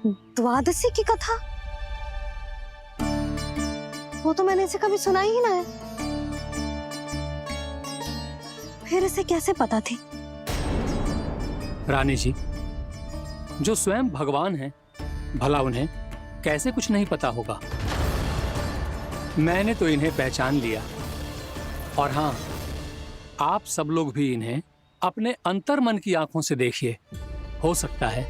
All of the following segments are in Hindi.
द्वादशी की कथा? वो तो मैंने इसे कभी सुना ही ना है। फिर इसे कैसे पता थी? रानी जी, जो स्वयं भगवान हैं, भला उन्हें कैसे कुछ नहीं पता होगा। मैंने तो इन्हें पहचान लिया, और हाँ, आप सब लोग भी इन्हें अपने अंतर मन की आंखों से देखिए। हो सकता है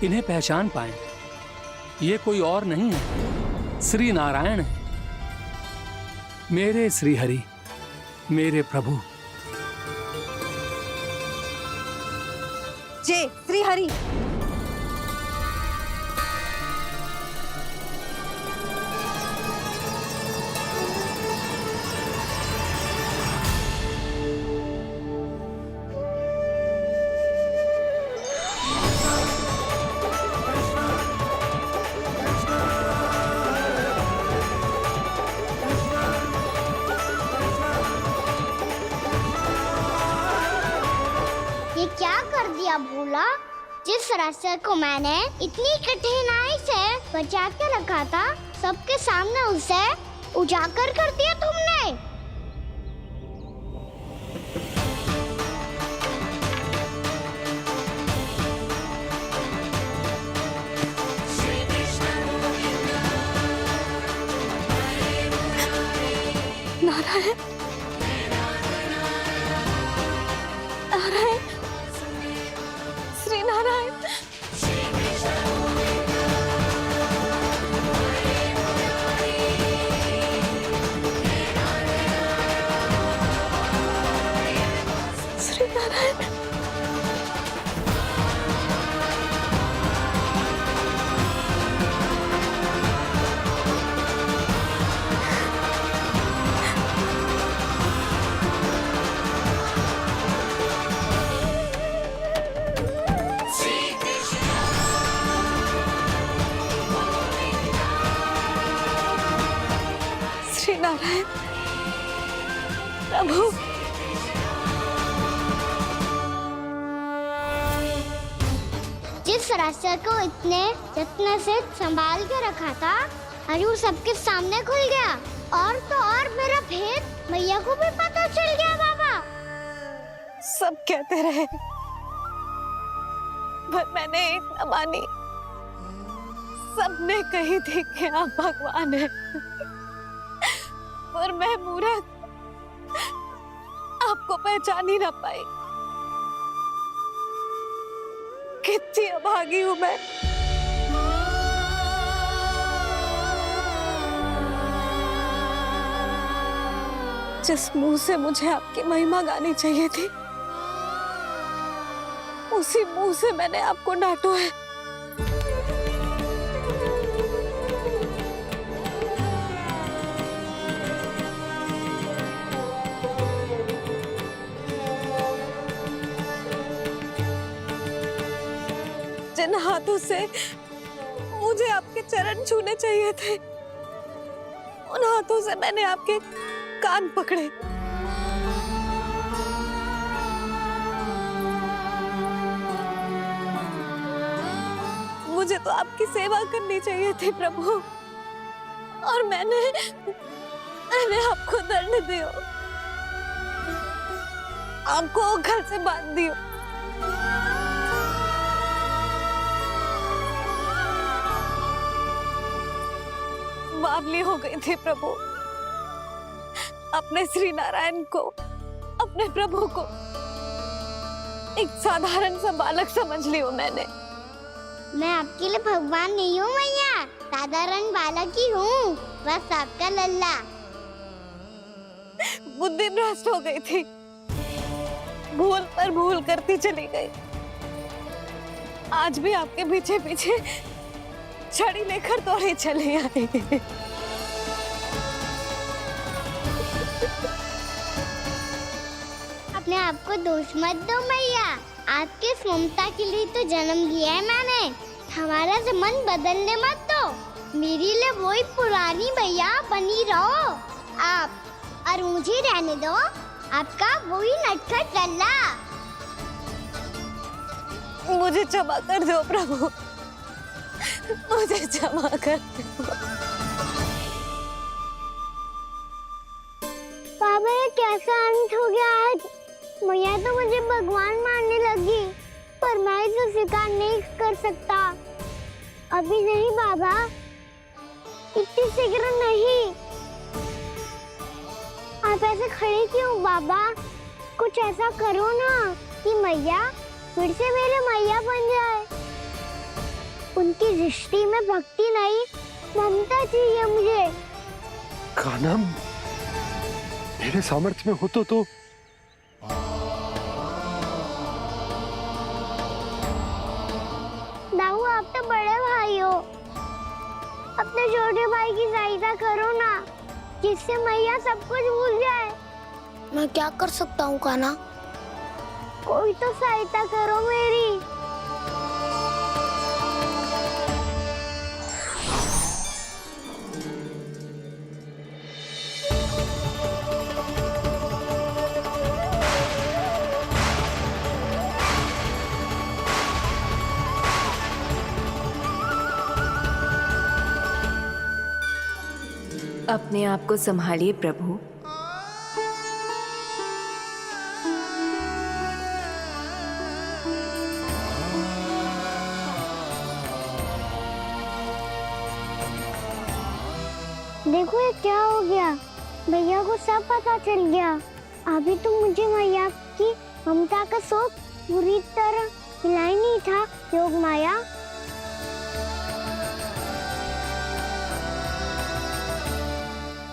इन्हें पहचान पाएं। ये कोई और नहीं है, श्री नारायण है, मेरे श्री हरि, मेरे प्रभु। जय श्री हरि। ये क्या कर दिया भोला? जिस रास्ते को मैंने इतनी कठिनाई से बचा के रखा था, सबके सामने उसे उजागर कर दिया तुमने। नारायण, नारायण, श्री नारायण। श्री नारायण। श्री नारायण प्रभु। जिस रास्ते को इतने जत्न से संभाल के रखा था, आज वो सबके सामने खुल गया। और तो और मेरा भेद मैया को भी पता चल गया बाबा। सब कहते रहे, पर मैंने एक न मानी। सबने कही थी कि आप भगवान हैं, पर मैं मूर्ख आपको पहचान ही ना पाई। कितनी अभागी हूं मैं। जिस मुंह से मुझे आपकी महिमा गानी चाहिए थी, उसी मुंह से मैंने आपको डांटो है। जिन हाथों से मुझे आपके चरण छूने चाहिए थे, उन हाथों से मैंने आपके कान पकड़े। मुझे तो आपकी सेवा करनी चाहिए थी प्रभु, और मैंने आपको दंड दियो, आपको घर से बांध दियो। बावली हो गई थी प्रभु। अपने श्री नारायण को, अपने प्रभु को एक साधारण सा बालक समझ लियो मैंने। मैं आपके लिए भगवान नहीं हूँ मैया, साधारण बालक ही हूँ, बस आपका लल्ला। बुद्धि भ्रष्ट हो गई थी, भूल पर भूल करती चली गई। आज भी आपके पीछे पीछे छड़ी लेकर दौड़े चले आए। अपने आप को दोष मत दो मैया, आपके इस ममता के लिए तो जन्म लिया है मैंने। हमारा से मन बदलने मत दो, मेरे लिए वही पुरानी मैया बनी रहो आप, और मुझे रहने दो आपका वही नटखट लल्ला। मुझे क्षमा कर दो प्रभु, मुझे क्षमा कर दो। पापा ये कैसा अंत हो गया आज? मैया तो मुझे भगवान मानने लगी, पर मैं इसे स्वीकार नहीं कर सकता। अभी नहीं बाबा, इतनी शीघ्र नहीं। आप ऐसे खड़े क्यों बाबा? कुछ ऐसा करो ना कि मैया फिर से मेरे मैया बन जाए। उनकी दृष्टि में भक्ति नहीं, ममता चाहिए मुझे। कान्हा, मेरे सामर्थ्य में हो तो दाऊ, आप तो बड़े भाई हो, अपने छोटे भाई की सहायता करो ना, जिससे मैया सब कुछ भूल जाए। मैं क्या कर सकता हूँ कान्हा? कोई तो सहायता करो मेरी। अपने आप को संभालिए प्रभु। देखो ये क्या हो गया, भैया को सब पता चल गया। अभी तो मुझे मैया की ममता का शौक पूरी तरह मिला ही नहीं था। योग माया,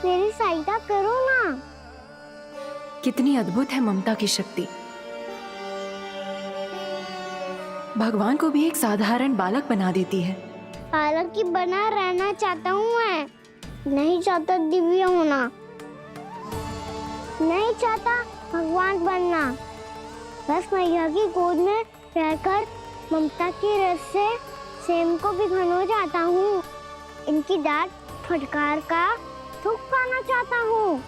मेरी सहायता करो ना। कितनी अद्भुत है ममता की शक्ति। भगवान को भी एक साधारण बालक बना देती है। बालक की बना रहना चाहता हूँ मैं, नहीं चाहता दिव्य होना, नहीं चाहता भगवान बनना। बस मैया की गोद में रहकर ममता की रस से सेम को भी घनो चाहता हूँ। इनकी डांट फटकार का सुख पाना चाहता हूँ।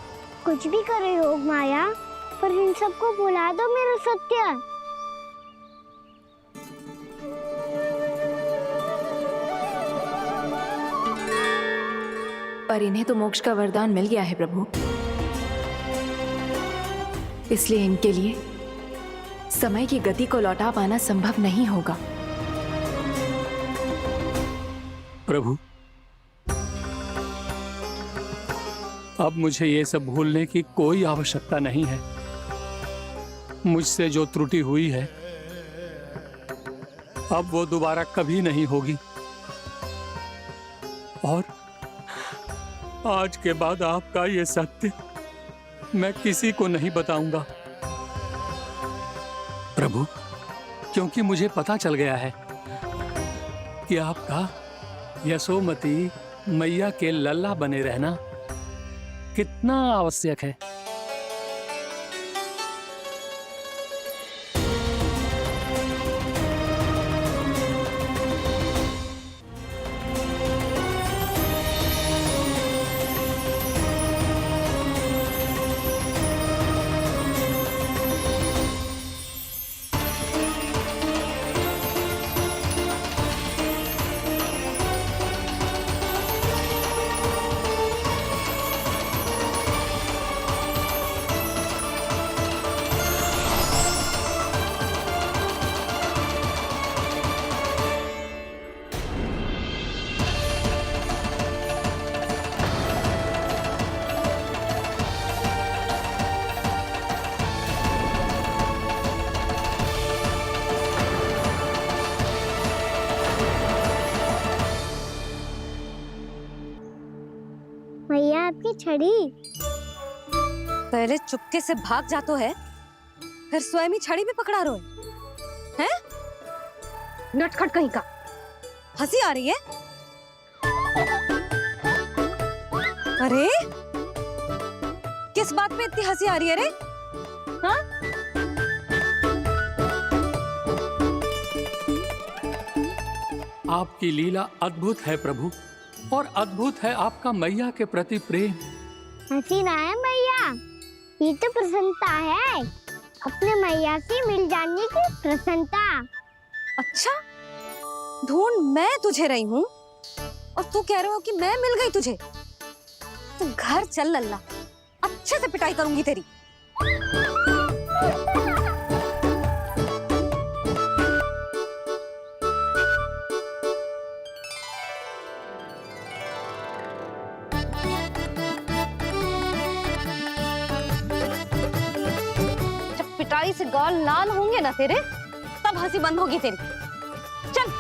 कुछ भी करे योग माया, पर इन सबको भुला दो मेरा सत्य। पर इन्हें तो मोक्ष का वरदान मिल गया है प्रभु, इसलिए इनके लिए समय की गति को लौटा पाना संभव नहीं होगा। प्रभु, अब मुझे ये सब भूलने की कोई आवश्यकता नहीं है। मुझसे जो त्रुटि हुई है अब वो दोबारा कभी नहीं होगी, और आज के बाद आपका ये सत्य मैं किसी को नहीं बताऊंगा प्रभु, क्योंकि मुझे पता चल गया है कि आपका यशोमती मैया के लल्ला बने रहना कितना आवश्यक है। मैया आपकी छड़ी। पहले चुपके से भाग जातो है, फिर स्वयं ही छड़ी में पकड़ा रोए हैं? नटखट कहीं का। हंसी आ रही है? अरे किस बात पे इतनी हंसी आ रही है रे? हाँ? आपकी लीला अद्भुत है प्रभु, और अद्भुत है आपका मैया के प्रति प्रेम। हंसी ना है मैया, ये तो प्रसन्नता है, अपने मैया से मिल जाने की प्रसन्नता। अच्छा, ढूंढ मैं तुझे रही हूँ और तू कह रहे हो कि मैं मिल गई तुझे। तू घर चल लल्ला, अच्छे से पिटाई करूंगी तेरी। जब पिटाई से गाल लाल होंगे ना तेरे, तब हंसी बंद होगी तेरी। चल।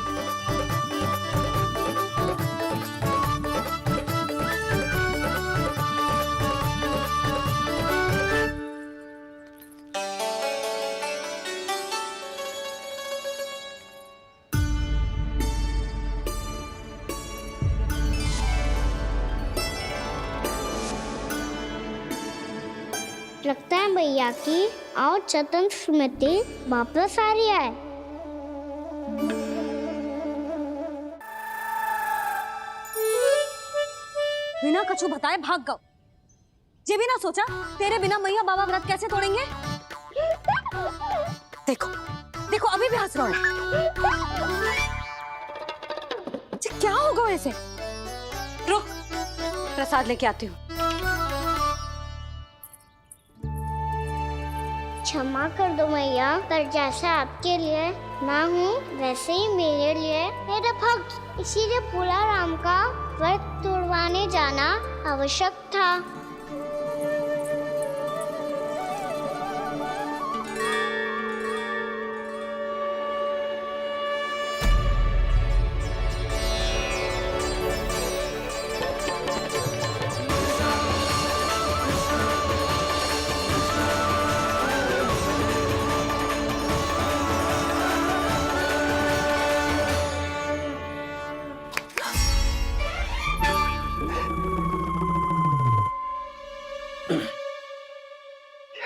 लगता है भैया की और चतन स्मृति वापस आ रही है। बिना कछु बताए भाग गओ। ये भी ना सोचा तेरे बिना मैया बाबा व्रत कैसे तोड़ेंगे। देखो देखो अभी भी हंस रहा है। ये क्या होगा ऐसे? रुक, प्रसाद लेके आती हूँ। क्षमा कर दो मैया, पर जैसा आपके लिए ना हूँ वैसे ही मेरे लिए मेरा भक्त, इसीलिए भोला राम का व्रत तोड़वाने जाना आवश्यक था।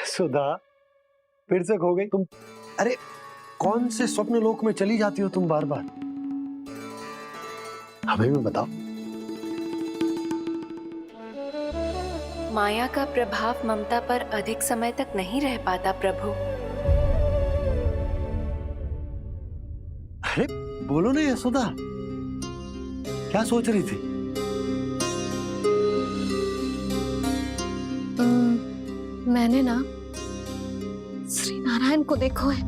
सुधा, फिर से खो गई तुम। अरे कौन से स्वप्न लोक में चली जाती हो तुम बार बार? हमें भी बताओ। माया का प्रभाव ममता पर अधिक समय तक नहीं रह पाता प्रभु। अरे बोलो ना यशोदा, क्या सोच रही थी? मैंने ना श्री नारायण को देखो है।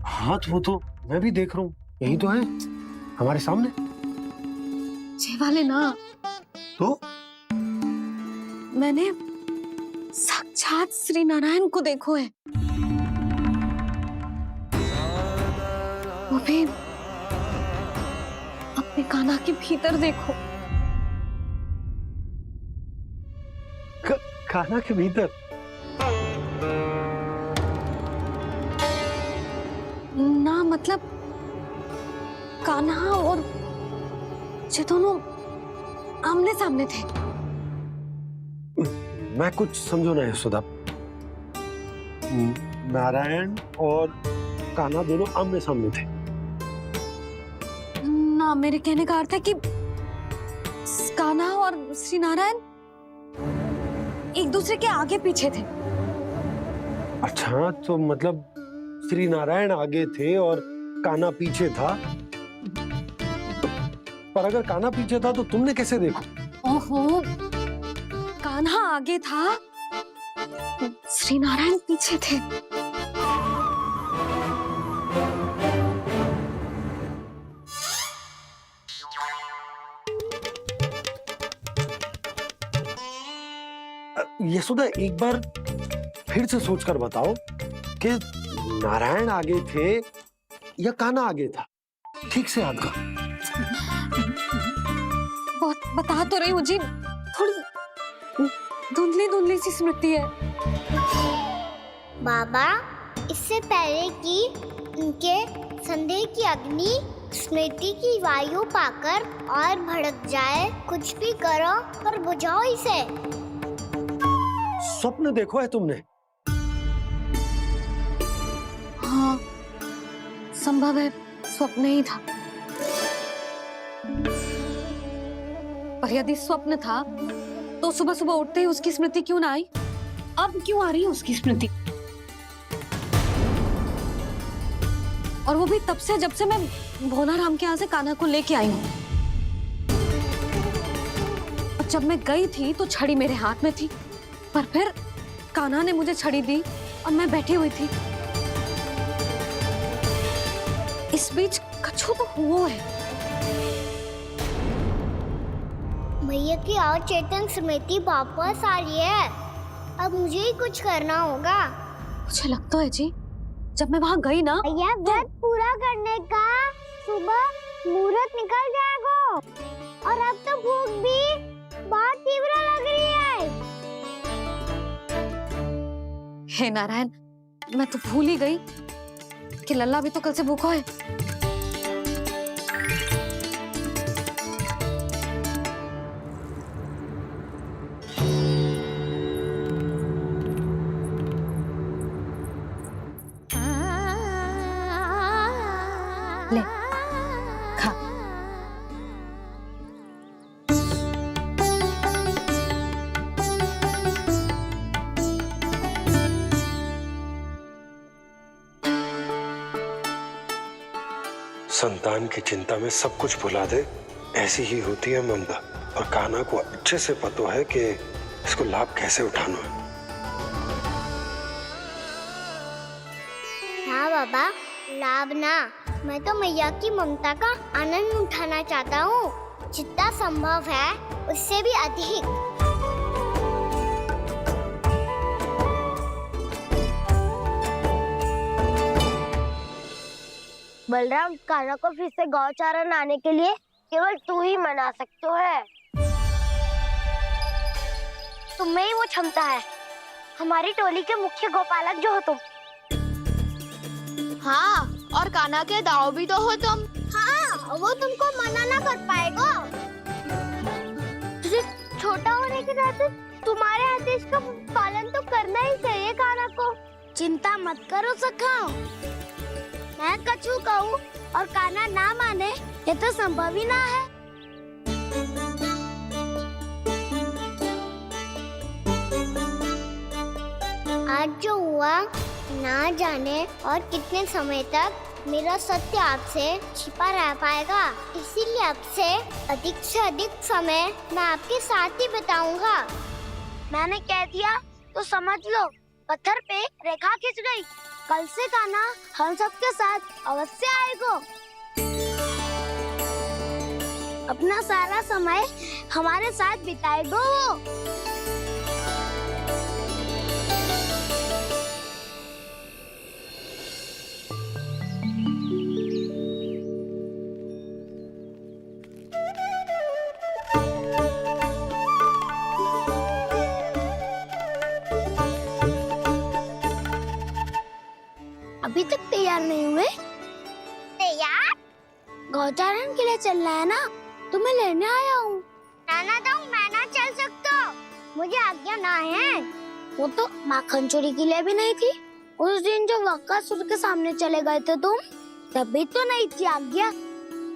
हाँ वो तो मैं भी देख रहा हूँ, यही तो है हमारे सामने। ये वाले ना, तो मैंने साक्षात श्री नारायण को देखो है, वो भी अपने कान्हा के भीतर देखो। कान्हा के भीतर? ना मतलब कान्हा और ये दोनों आमने सामने थे। मैं कुछ समझो ना यशोदा। नारायण और कान्हा दोनों आमने सामने थे? ना, मेरे कहने का अर्थ है कि कान्हा और श्री नारायण एक दूसरे के आगे पीछे थे। अच्छा, तो मतलब श्री नारायण आगे थे और कान्हा पीछे था। पर अगर कान्हा पीछे था तो तुमने कैसे देखा? ओहो, कान्हा आगे था, श्री नारायण पीछे थे। यशोदा, एक बार फिर से सोचकर बताओ कि नारायण आगे थे या कान्हा आगे था? ठीक से याद करो। बहुत बता तो रही हूँ जी, थोड़ी धुंधली धुंधली सी स्मृति है। बाबा, इससे पहले कि उनके संदेह की अग्नि स्मृति की वायु पाकर और भड़क जाए, कुछ भी करो पर बुझाओ इसे। स्वप्न देखो है तुमने? हाँ, संभव है स्वप्न ही था। पर यदि स्वप्न था तो सुबह सुबह उठते ही उसकी स्मृति क्यों ना आई? अब क्यों आ रही है उसकी स्मृति? और वो भी तब से जब से मैं भोलाराम के यहाँ से कान्हा को लेके आई हूँ। और जब मैं गई थी तो छड़ी मेरे हाथ में थी, पर फिर कान्हा ने मुझे छड़ी दी और मैं बैठी हुई थी। इस बीच कछु तो हुआ है। भैया की अचेतन स्मृति वापस आ रही है। अब मुझे ही कुछ करना होगा। मुझे लगता है जी, जब मैं वहां गई ना, भैया व्रत पूरा करने का सुबह मुहूर्त निकल जाएगा और अब तो भूख भी बहुत तीव्र लग रही है। हे नारायण, मैं तो भूल ही गई कि लल्ला भी तो कल से भूखा है। ले, खा। संतान की चिंता में सब कुछ भुला दे, ऐसी ही होती है ममता। और कान्हा को अच्छे से पता है कि इसको लाभ कैसे उठाना है। हाँ बाबा, लाभ ना, मैं तो मैया की ममता का आनंद उठाना चाहता हूँ, जितना संभव है उससे भी अधिक। बलराम, कान्हा को फिर से गौचारण आने के लिए केवल तू ही मना सकते है। तुम्हें ही वो क्षमता है, हमारी टोली के मुख्य गोपालक जो हो तुम। हाँ, और कान्हा के दाव भी तो हो तुम। हाँ, वो तुमको मना ना कर पाएगा। छोटा होने के नाते तुम्हारे आदेश का पालन तो करना ही चाहिए कान्हा को। चिंता मत करो सखा, मैं कछु कहूँ और कान्हा ना माने, ये तो संभव ही ना है। आज जो हुआ ना जाने और कितने समय तक मेरा सत्य आपसे छिपा रह पाएगा, इसीलिए आपसे अधिक से अधिक समय मैं आपके साथ ही बिताऊंगा। मैंने कह दिया तो समझ लो, पत्थर पे रेखा खिंच गई। कल से कान्हा हम सबके साथ अवश्य आएगा। अपना सारा समय हमारे साथ बिताएगा वो। अभी तक तैयार नहीं हुए? तैयार? गौचारण के लिए चलना है ना, तुम्हें लेने आया हूँ। नाना दाऊ, मैं ना चल सकता, मुझे आज्ञा ना है। वो तो माखन चोरी के लिए भी नहीं थी। उस दिन जो वक्कासुर के सामने चले गए थे तुम, तभी तो नहीं थी आज्ञा।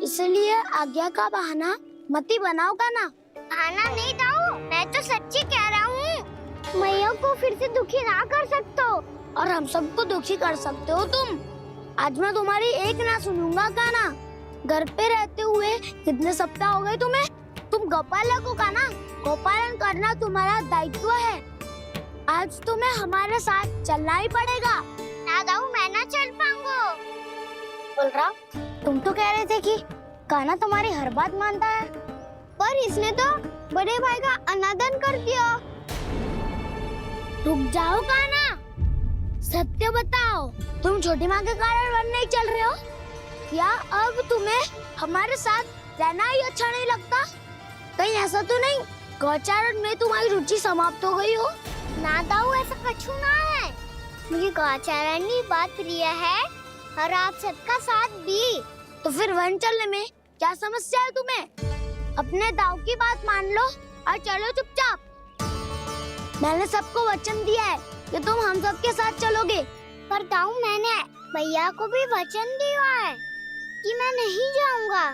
इसलिए आज्ञा का बहाना मत ही बनाओ ना। बहाना नहीं दाऊ, मैं तो सच्ची कह रहा हूँ। मैया को फिर से दुखी ना कर सकते हो और हम सबको दुखी कर सकते हो तुम। आज मैं तुम्हारी एक ना सुनूंगा कान्हा। घर पे रहते हुए कितने सप्ताह हो गए तुम्हें? तुम गोपालक हो कान्हा, गोपालन करना तुम्हारा दायित्व है। आज तुम्हें हमारे साथ चलना ही पड़ेगा। ना दाऊ, मैं ना चल पाऊंगा। बलराम, तुम तो कह रहे थे कि कान्हा तुम्हारी हर बात मानता है, पर इसने तो बड़े भाई का अनादर कर दिया। रुक जाओ कान्हा, सत्य बताओ, तुम छोटी माँ के कारण वन नहीं चल रहे हो या अब तुम्हें हमारे साथ रहना ही अच्छा नहीं लगता? कहीं ऐसा तो नहीं गौचारण में तुम्हारी रुचि समाप्त हो गई हो? ना दाऊ, ऐसा कछु ना है। मुझे गौचारण की बात प्रिय है और आप सबका साथ भी। तो फिर वन चलने में क्या समस्या है तुम्हें? अपने दाऊ की बात मान लो और चलो चुपचाप। मैंने सबको वचन दिया है कि तुम हम सबके साथ चलोगे। पर दाऊ, मैंने भैया को भी वचन दिया है कि मैं नहीं जाऊंगा।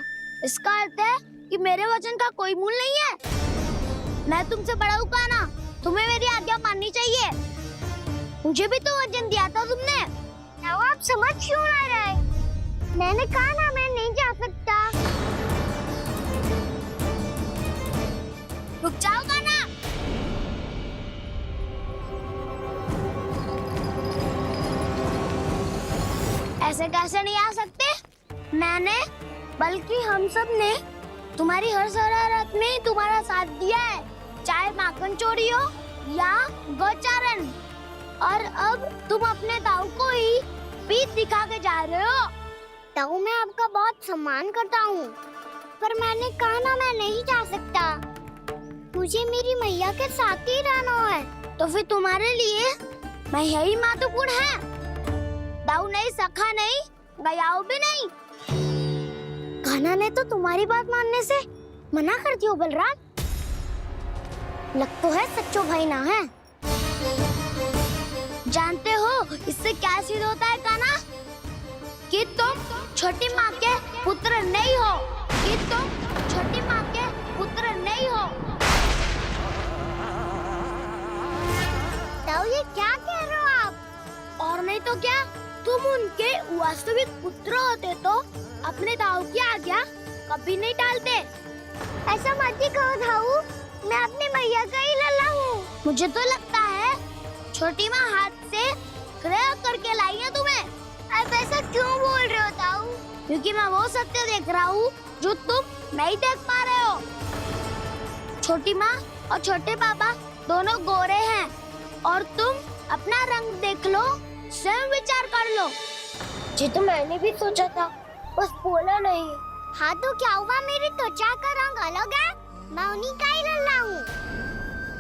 इसका अर्थ है कि मेरे वचन का कोई मूल नहीं है। मैं तुमसे बड़ा हूँ कान्हा, तुम्हें मेरी आज्ञा माननी चाहिए। मुझे भी तो वचन दिया था तुमने। दाऊ, आप समझ क्यों ना रहे? मैंने कहा ना मैं नहीं जा सकता। रुक जाओ कान्हा। ऐसे कैसे नहीं आ सकते? मैंने बल्कि हम सब ने तुम्हारी हर शरारत में तुम्हारा साथ दिया है, चाहे माखन चोरी हो या गौचारण। और अब तुम अपने ताऊ को ही पीठ दिखा के जा रहे हो। ताऊ मैं आपका बहुत सम्मान करता हूँ, पर मैंने कहा ना मैं नहीं जा सकता। मुझे मेरी मैया के साथ ही रहना है। तो फिर तुम्हारे लिए मैं यही महत्वपूर्ण है। दाऊ नहीं, सखा नहीं, गयाऊ भी नहीं। कान्हा ने तो तुम्हारी बात मानने से मना कर दियो बलराम। लग तो है सच्चो भाई ना है। जानते हो इससे क्या सिद्ध होता है कान्हा? कि तुम छोटी माँ के पुत्र नहीं हो, कि तुम छोटी माँ के पुत्र नहीं हो। तो ये क्या कह रहे हो आप? और नहीं तो क्या, तुम उनके वास्तविक पुत्र होते तो अपने दाऊ की आज्ञा कभी नहीं टालते। ऐसा मत ही कहो दाऊ, मैं अपनी मैया का ही लल्ला हूँ। मुझे तो लगता है छोटी माँ हाथ से ग्रह करके लाई है तुम्हें। अब ऐसा क्यों बोल रहे हो दाऊ? क्योंकि मैं वो सत्य देख रहा हूँ जो तुम नहीं देख पा रहे हो। छोटी माँ और छोटे पापा दोनों गोरे हैं और तुम अपना रंग देख लो, स्वयं विचार कर लो। जी तो मैंने भी सोचा था, बस बोला नहीं। हाँ तो क्या हुआ, मेरी त्वचा का रंग अलग है, मैं उन्हीं का ही लल्ला हूँ।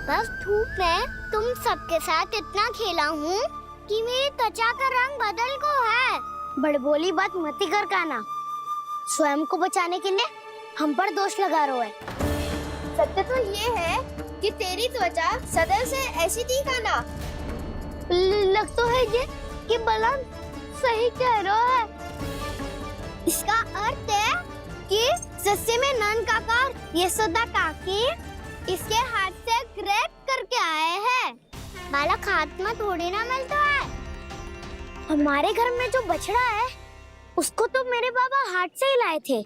बस धूप में तुम सबके साथ इतना खेला हूँ कि मेरी त्वचा का रंग बदल को है। बड़बोली बात मत ही कर कान्हा। स्वयं को बचाने के लिए हम पर दोष लगा रहे है। सत्य तो ये है कि तेरी त्वचा सदैव से ऐसी थी कान्हा। लग तो है ये कि बलराम सही कह रहा है। इसका अर्थ है कि सस्ते में नन काका यशोदा काकी इसके हाथ से ग्रेट करके आए हैं। बालक हाथ में थोड़ी ना मिलता है। हमारे घर में जो बछड़ा है उसको तो मेरे बाबा हाथ से ही लाए थे।